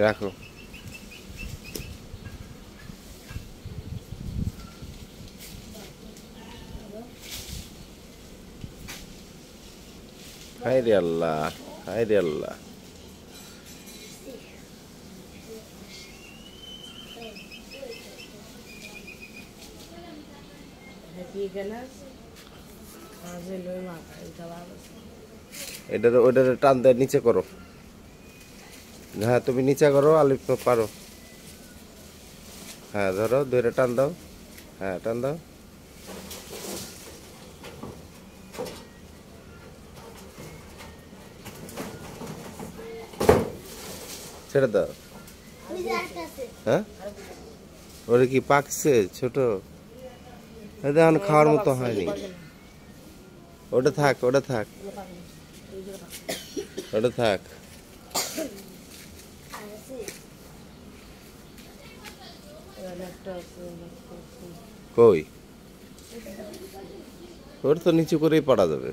রাখো। হায় রে আল্লাহ, হায় রে আল্লাহ। ওইটারে টান দেয়, নিচে করো। হ্যাঁ তুমি নিচে করো, আলিফ তো পারো। হ্যাঁ ধরো, ধরে টান দাও। হ্যাঁ টান দাও। ছেড়ে দাও। হ্যাঁ ওটা কি পাকছে ছোট? এখন খাওয়ার মতো হয়নি। ওটা থাক, ওটা থাক, ওটা থাক। কই, ওটা তো নিচু করেই পারা যাবে।